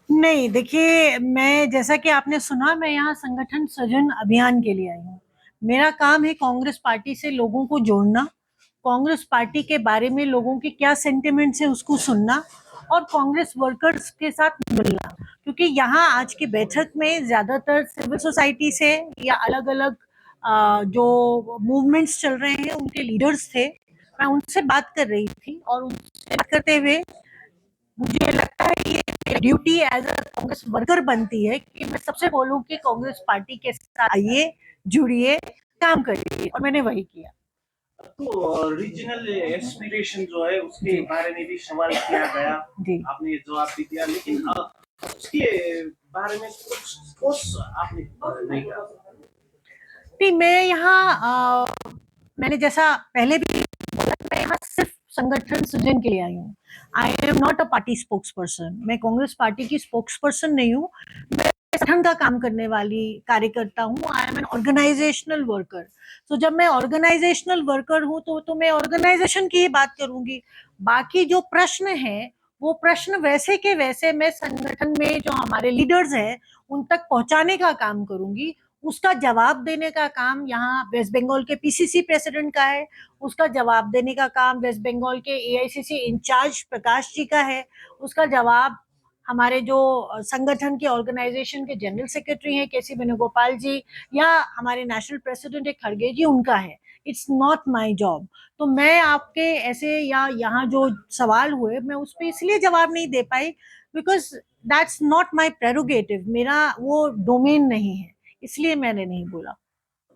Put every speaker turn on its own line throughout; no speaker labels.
नहीं, देखिए, मैं जैसा कि आपने सुना, मैं यहाँ संगठन सृजन अभियान के लिए आई हूँ। मेरा काम है कांग्रेस पार्टी से लोगों को जोड़ना, कांग्रेस पार्टी के बारे में लोगों के क्या सेंटिमेंट्स है उसको सुनना और कांग्रेस वर्कर्स के साथ मिलना। क्योंकि यहाँ आज की बैठक में ज्यादातर सिविल सोसाइटी से या अलग अलग जो मूवमेंट्स चल रहे हैं उनके लीडर्स थे। मैं उनसे बात कर रही थी और उनसे बात करते हुए मुझे लगता है ये duty as a Congress worker बनती है कि मैं सबसे बोलूं कि कांग्रेस पार्टी के साथ आइए, जुड़िए, काम करिए, और मैंने वही किया।
तो रीजनल एस्पिरेशन जो है उसके
जी
बारे में भी सवाल किया गया।
जी।
आपने जवाब भी दिया, लेकिन उसके बारे में कुछ ठोस आपने नहीं कहा।
नहीं, मैं यहाँ मैंने जैसा पहले भी बोला, मैं यहाँ सिर्फ संगठन सृजन के लिए आई हूँ। I am not a party spokes person. मैं कांग्रेस पार्टी की स्पोक्स पर्सन नहीं हूँ। मैं संगठन का काम करने वाली कार्यकर्ता हूँ। I am an organisational worker. तो जब मैं ऑर्गेनाइजेशनल वर्कर हूँ तो मैं ऑर्गेनाइजेशन की ही बात करूंगी। बाकी जो प्रश्न है वो प्रश्न वैसे के वैसे मैं संगठन में जो हमारे लीडर्स हैं उन तक पहुंचाने का काम करूंगी। उसका जवाब देने का काम यहाँ वेस्ट बंगाल के पीसीसी प्रेसिडेंट का है। उसका जवाब देने का काम वेस्ट बंगाल के एआईसीसी इंचार्ज प्रकाश जी का है। उसका जवाब हमारे जो संगठन के ऑर्गेनाइजेशन के जनरल सेक्रेटरी हैं केसी वेणुगोपाल जी या हमारे नेशनल प्रेसिडेंट है खड़गे जी, उनका है। It's not my job. तो मैं आपके ऐसे या यहाँ जो सवाल हुए मैं उस पर इसलिए जवाब नहीं दे पाई because that's not my prerogative. मेरा वो डोमेन नहीं है, इसलिए मैंने नहीं बोला।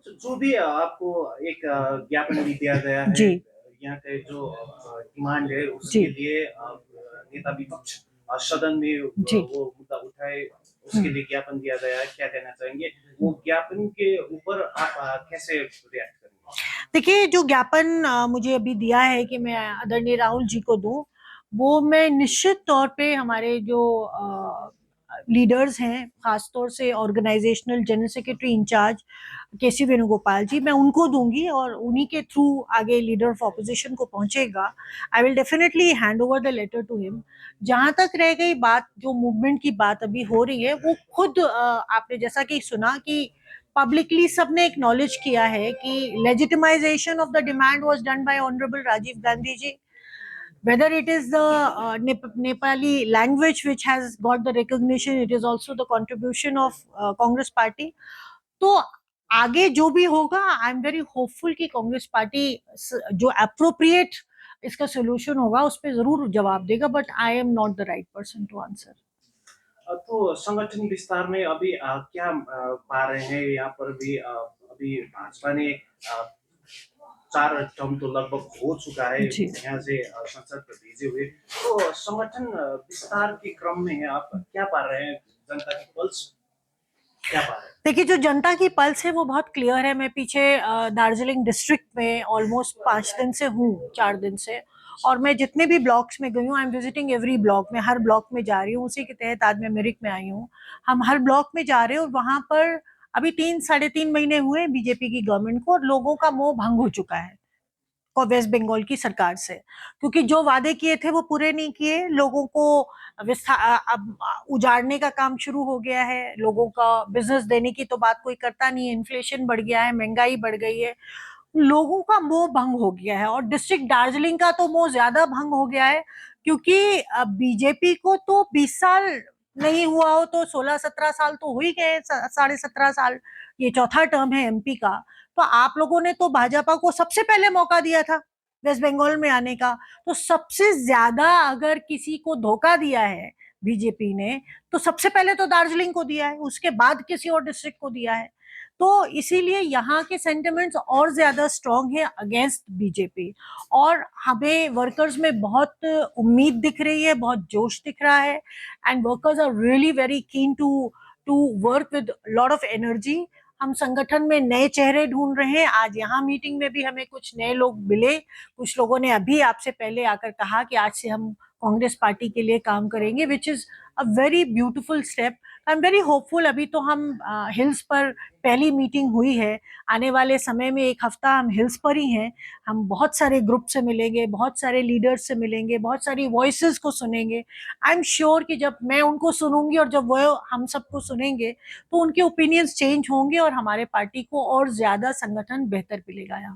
तो जो भी आपको एक ज्ञापन भी दिया गया है,
जी
यहाँ के जो डिमांड है
जी
उसके लिए नेता विपक्ष सदन में
जी।
वो मुद्दा उठाए, उसके लिए ज्ञापन दिया गया है। क्या कहना चाहेंगे वो ज्ञापन के ऊपर आप कैसे रिएक्ट करेंगे?
देखिए, जो ज्ञापन मुझे अभी दिया है कि मैं आदरणीय राहुल जी को दूं, वो मैं निश्चित तौर पे हमारे जो लीडर्स हैं, खासतौर से ऑर्गेनाइजेशनल जनरल सेक्रेटरी इंचार्ज केसी वेणुगोपाल जी, मैं उनको दूंगी और उन्हीं के थ्रू आगे लीडर ऑफ ऑपोजिशन को पहुंचेगा। I will definitely hand over the letter to him. जहां तक रह गई बात, जो मूवमेंट की बात अभी हो रही है, वो खुद आपने जैसा कि सुना कि पब्लिकली सबने एक्नॉलेज किया है कि legitimisation of the demand was done by honourable Rajiv Gandhi ji. whether it is the Nepali language which has got the recognition, it is also the contribution of Congress party. तो आगे जो भी होगा, आई एम वेरी होपफुल कि Congress party जो appropriate इसका solution होगा उस पर जरूर जवाब देगा, but I am not the right person to answer.
तो संगठन विस्तार में अभी क्या पा रहे हैं यहाँ पर भी अभी भाजपा ने 4 टर्म तो लगभग हो चुका है
जी,
यहाँ से संसद में भेजे हुए। तो संगठन विस्तार के क्रम में आप क्या पा रहे हैं, जनता की पल्स क्या पा रहे हैं?
देखिए, जो जनता की पल्स है वो बहुत क्लियर है। मैं पीछे दार्जिलिंग डिस्ट्रिक्ट में ऑलमोस्ट 5 दिन से हूँ, 4 दिन से, और मैं जितने भी ब्लॉक्स में गई हूँ, I am visiting every block. मैं हर ब्लॉक में जा रही हूँ, उसी के तहत आज मैं मिरिक में आई हूँ। हम हर ब्लॉक में जा रहे हैं और वहां पर अभी 3 साढ़े 3 महीने हुए बीजेपी की गवर्नमेंट को और लोगों का मोह भंग हो चुका है वेस्ट बंगाल की सरकार से। क्योंकि जो वादे किए थे वो पूरे नहीं किए। लोगों को अब उजाड़ने का काम शुरू हो गया है। लोगों का बिजनेस देने की तो बात कोई करता नहीं है। इन्फ्लेशन बढ़ गया है, महंगाई बढ़ गई है, लोगों का मोह भंग हो गया है। और डिस्ट्रिक्ट दार्जिलिंग का तो मोह ज्यादा भंग हो गया है, क्योंकि बीजेपी को तो 20 साल नहीं हुआ हो तो 16-17 साल तो हो ही गए, 17.5 साल। ये चौथा टर्म है एमपी का। तो आप लोगों ने तो भाजपा को सबसे पहले मौका दिया था वेस्ट बंगाल में आने का। तो सबसे ज्यादा अगर किसी को धोखा दिया है बीजेपी ने, तो सबसे पहले तो दार्जिलिंग को दिया है, उसके बाद किसी और डिस्ट्रिक्ट को दिया है। तो इसीलिए यहाँ के सेंटिमेंट्स और ज्यादा स्ट्रांग है अगेंस्ट बीजेपी। और हमें वर्कर्स में बहुत उम्मीद दिख रही है, बहुत जोश दिख रहा है, and workers are really very keen to work with lot of energy. हम संगठन में नए चेहरे ढूंढ रहे हैं। आज यहाँ मीटिंग में भी हमें कुछ नए लोग मिले। कुछ लोगों ने अभी आपसे पहले आकर कहा कि आज से हम कांग्रेस पार्टी के लिए काम करेंगे, which is a very beautiful step. I am very hopeful. अभी तो हम हिल्स पर पहली मीटिंग हुई है। आने वाले समय में एक हफ्ता हम हिल्स पर ही हैं। हम बहुत सारे ग्रुप से मिलेंगे, बहुत सारे लीडर्स से मिलेंगे, बहुत सारी वॉइसेस को सुनेंगे। आई एम श्योर कि जब मैं उनको सुनूंगी और जब वो हम सबको सुनेंगे तो उनके ओपिनियंस चेंज होंगे और हमारे पार्टी को और ज्यादा संगठन बेहतर मिलेगा यहाँ।